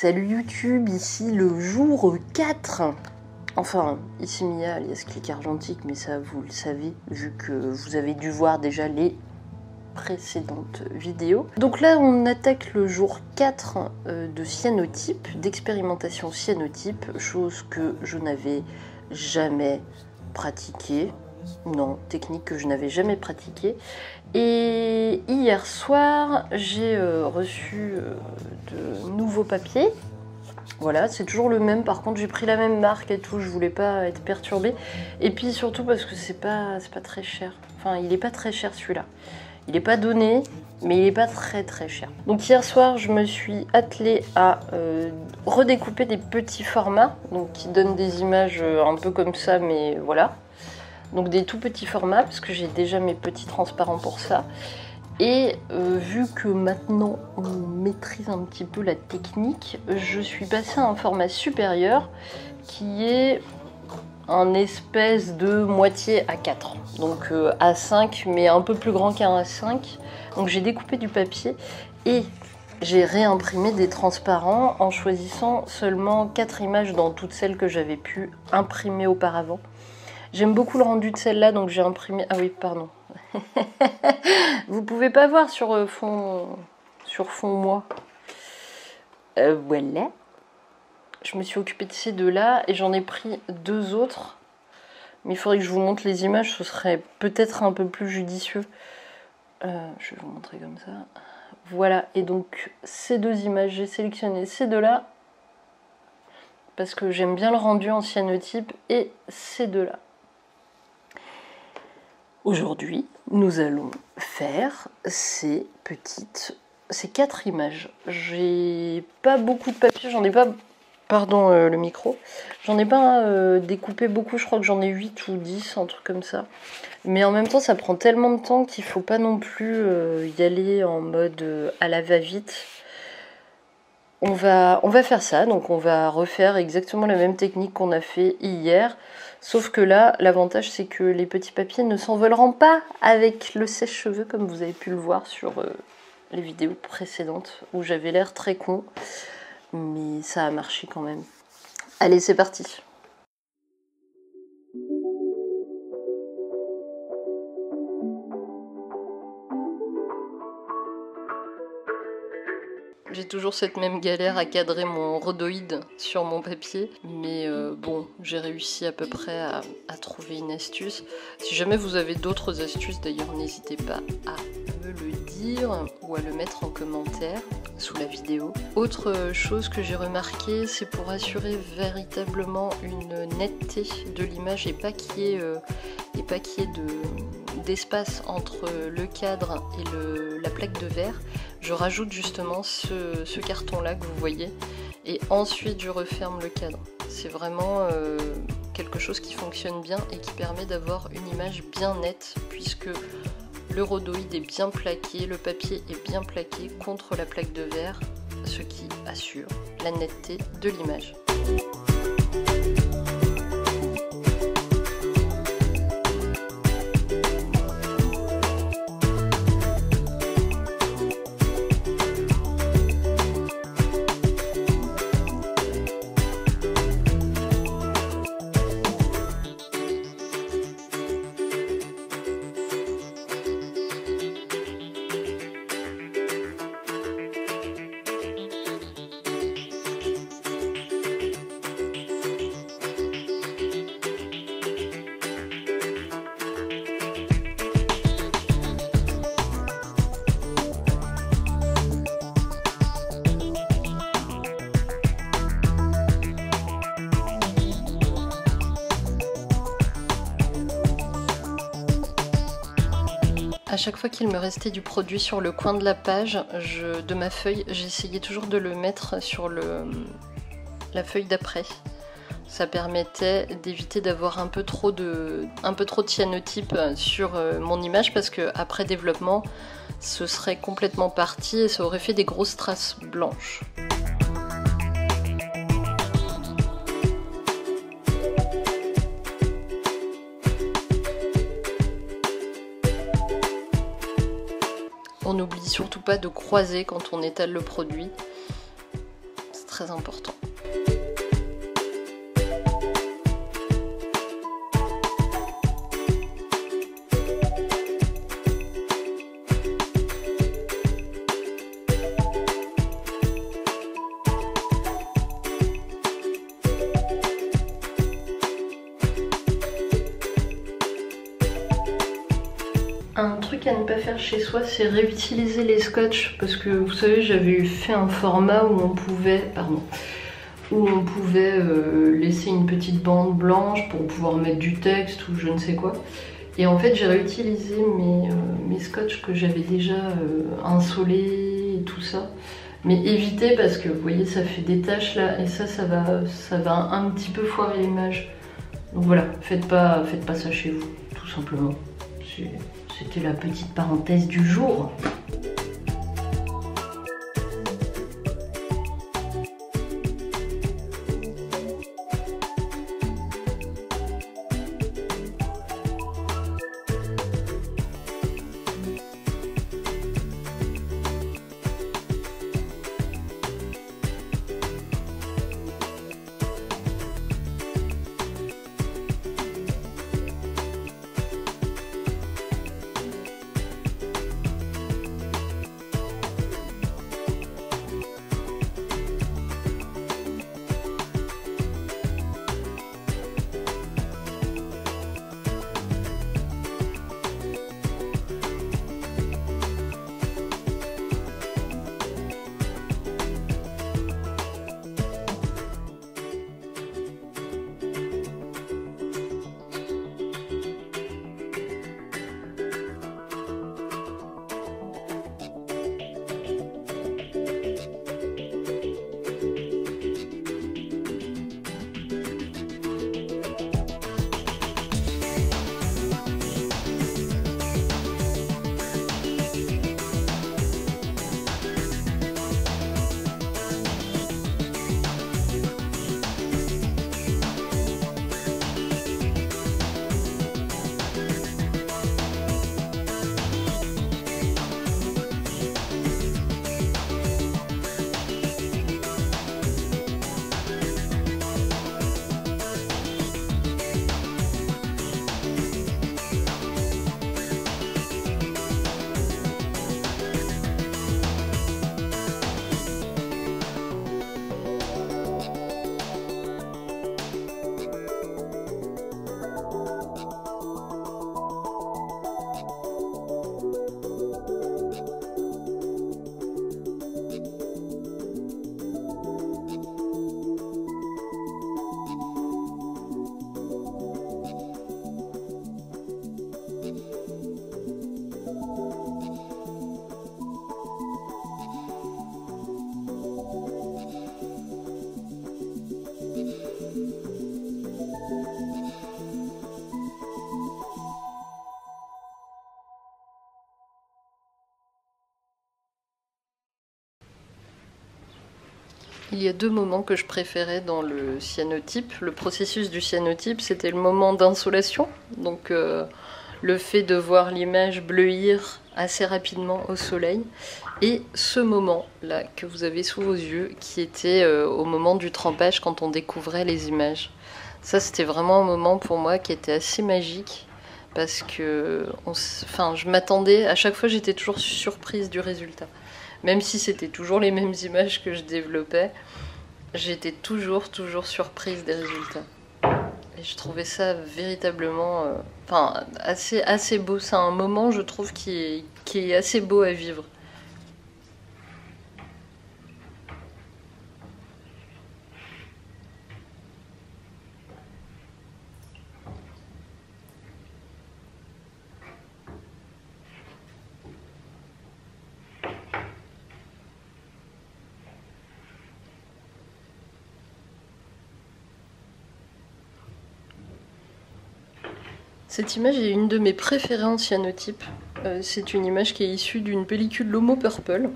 Salut YouTube, ici le jour 4. Enfin, ici Mia alias Clic Argentique, mais ça vous le savez, vu que vous avez dû voir déjà les précédentes vidéos. Donc là, on attaque le jour 4 de cyanotype, d'expérimentation cyanotype, chose que je n'avais jamais pratiquée. Non, technique que je n'avais jamais pratiquée. Et hier soir, j'ai reçu de nouveaux papiers. Voilà, c'est toujours le même. Par contre, j'ai pris la même marque et tout. Je voulais pas être perturbée. Et puis surtout parce que c'est pas très cher. Enfin, il est pas très cher celui-là. Il est pas donné, mais il est pas très cher. Donc hier soir, je me suis attelée à redécouper des petits formats, donc qui donnent des images un peu comme ça, mais voilà. Donc des tout petits formats, parce que j'ai déjà mes petits transparents pour ça. Et vu que maintenant on maîtrise un petit peu la technique, je suis passée à un format supérieur qui est un espèce de moitié A4. Donc A5, mais un peu plus grand qu'un A5. Donc j'ai découpé du papier et j'ai réimprimé des transparents en choisissant seulement 4 images dans toutes celles que j'avais pu imprimer auparavant. J'aime beaucoup le rendu de celle-là, donc j'ai imprimé... Ah oui, pardon. Vous pouvez pas voir sur fond moi. Voilà. Je me suis occupée de ces deux-là et j'en ai pris 2 autres. Mais il faudrait que je vous montre les images, ce serait peut-être un peu plus judicieux. Je vais vous montrer comme ça. Voilà, et donc ces 2 images, j'ai sélectionné ces deux-là parce que j'aime bien le rendu en cyanotype et ces deux-là. Aujourd'hui, nous allons faire ces 4 images. J'ai pas beaucoup de papier, j'en ai pas... Pardon le micro. J'en ai pas découpé beaucoup, je crois que j'en ai 8 ou 10, un truc comme ça. Mais en même temps, ça prend tellement de temps qu'il faut pas non plus y aller en mode à la va-vite. On va faire ça, donc on va refaire exactement la même technique qu'on a fait hier. Sauf que là, l'avantage c'est que les petits papiers ne s'envoleront pas avec le sèche-cheveux comme vous avez pu le voir sur les vidéos précédentes où j'avais l'air très con. Mais ça a marché quand même. Allez, c'est parti! J'ai toujours cette même galère à cadrer mon rhodoïde sur mon papier, mais bon, j'ai réussi à peu près à trouver une astuce. Si jamais vous avez d'autres astuces, d'ailleurs, n'hésitez pas à me le dire ou à le mettre en commentaire sous la vidéo. Autre chose que j'ai remarqué, c'est pour assurer véritablement une netteté de l'image et pas qu'il y ait, d'espace entre le cadre et la plaque de verre, je rajoute justement ce carton là que vous voyez et ensuite je referme le cadre. C'est vraiment quelque chose qui fonctionne bien et qui permet d'avoir une image bien nette puisque le rhodoïde est bien plaqué, le papier est bien plaqué contre la plaque de verre, ce qui assure la netteté de l'image. À chaque fois qu'il me restait du produit sur le coin de la page de ma feuille, j'essayais toujours de le mettre sur la feuille d'après. Ça permettait d'éviter d'avoir un peu trop de cyanotype sur mon image parce que après développement, ce serait complètement parti et ça aurait fait des grosses traces blanches. On n'oublie surtout pas de croiser quand on étale le produit. très important. Un truc à ne pas faire chez soi, c'est réutiliser les scotch, parce que vous savez, j'avais fait un format où on pouvait, laisser une petite bande blanche pour pouvoir mettre du texte ou je ne sais quoi. Et en fait, j'ai réutilisé mes scotch que j'avais déjà insolés et tout ça. Mais évitez, parce que vous voyez, ça fait des taches là, et ça va un petit peu foirer l'image. Donc voilà, faites pas ça chez vous, tout simplement. C'était la petite parenthèse du jour. Il y a deux moments que je préférais dans le cyanotype. Le processus du cyanotype, c'était le moment d'insolation, donc le fait de voir l'image bleuir assez rapidement au soleil, et ce moment-là que vous avez sous vos yeux, qui était au moment du trempage quand on découvrait les images. Ça, c'était vraiment un moment pour moi qui était assez magique, parce que je m'attendais, à chaque fois j'étais toujours surprise du résultat. Même si c'était toujours les mêmes images que je développais, j'étais toujours surprise des résultats. Et je trouvais ça véritablement assez beau. C'est un moment, je trouve, qui est assez beau à vivre. Cette image est une de mes préférées en cyanotype. C'est une image qui est issue d'une pellicule Lomo Purple.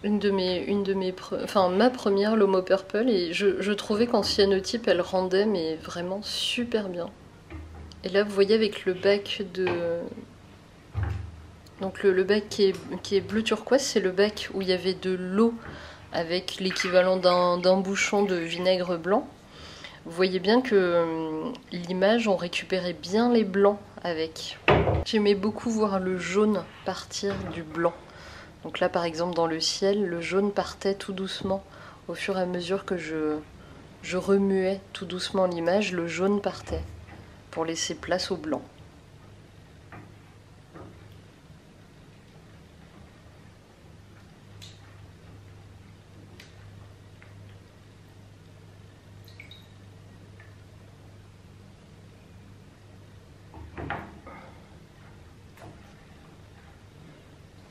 Ma première Lomo Purple, et je trouvais qu'en cyanotype elle rendait mais vraiment super bien. Et là vous voyez avec le bac de... Donc le bac qui est bleu turquoise, c'est le bac où il y avait de l'eau avec l'équivalent d'un bouchon de vinaigre blanc. Vous voyez bien que l'image, on récupérait bien les blancs avec. J'aimais beaucoup voir le jaune partir du blanc. Donc là, par exemple, dans le ciel, le jaune partait tout doucement. Au fur et à mesure que je remuais tout doucement l'image, le jaune partait pour laisser place au blanc.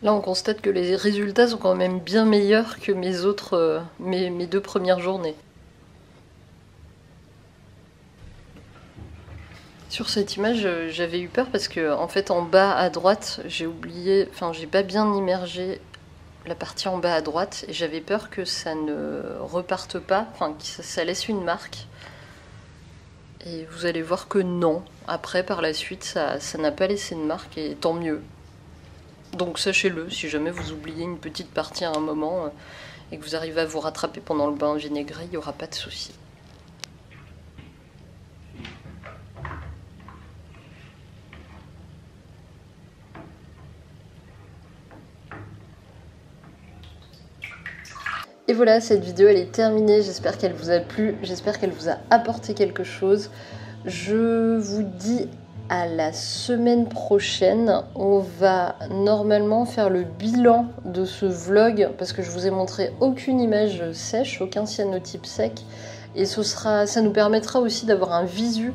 Là, on constate que les résultats sont quand même bien meilleurs que mes 2 premières journées. Sur cette image, j'avais eu peur parce que, en fait, en bas à droite, j'ai pas bien immergé la partie en bas à droite et j'avais peur que ça ne reparte pas, enfin, que ça laisse une marque. Et vous allez voir que non. Après, par la suite, ça n'a pas laissé de marque et tant mieux. Donc sachez-le, si jamais vous oubliez une petite partie à un moment et que vous arrivez à vous rattraper pendant le bain vinaigré, il n'y aura pas de souci. Et voilà, cette vidéo elle est terminée, j'espère qu'elle vous a plu, j'espère qu'elle vous a apporté quelque chose. Je vous dis à la semaine prochaine, on va normalement faire le bilan de ce vlog parce que je vous ai montré aucune image sèche, aucun cyanotype sec et ça nous permettra aussi d'avoir un visu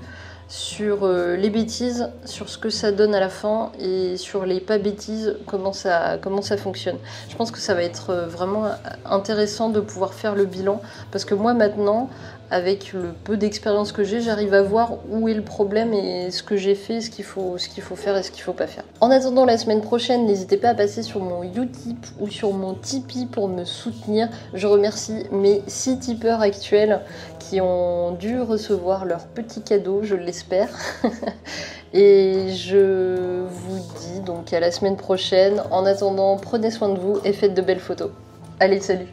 sur les bêtises, sur ce que ça donne à la fin et sur les pas bêtises, comment ça fonctionne. Je pense que ça va être vraiment intéressant de pouvoir faire le bilan parce que moi maintenant, avec le peu d'expérience que j'ai, j'arrive à voir où est le problème et ce que j'ai fait, ce qu'il faut faire et ce qu'il faut pas faire. En attendant la semaine prochaine, n'hésitez pas à passer sur mon Utip ou sur mon Tipeee pour me soutenir. Je remercie mes 6 tipeurs actuels qui ont dû recevoir leur petit cadeau, je l'espère. Et je vous dis donc à la semaine prochaine. En attendant, prenez soin de vous et faites de belles photos. Allez, salut!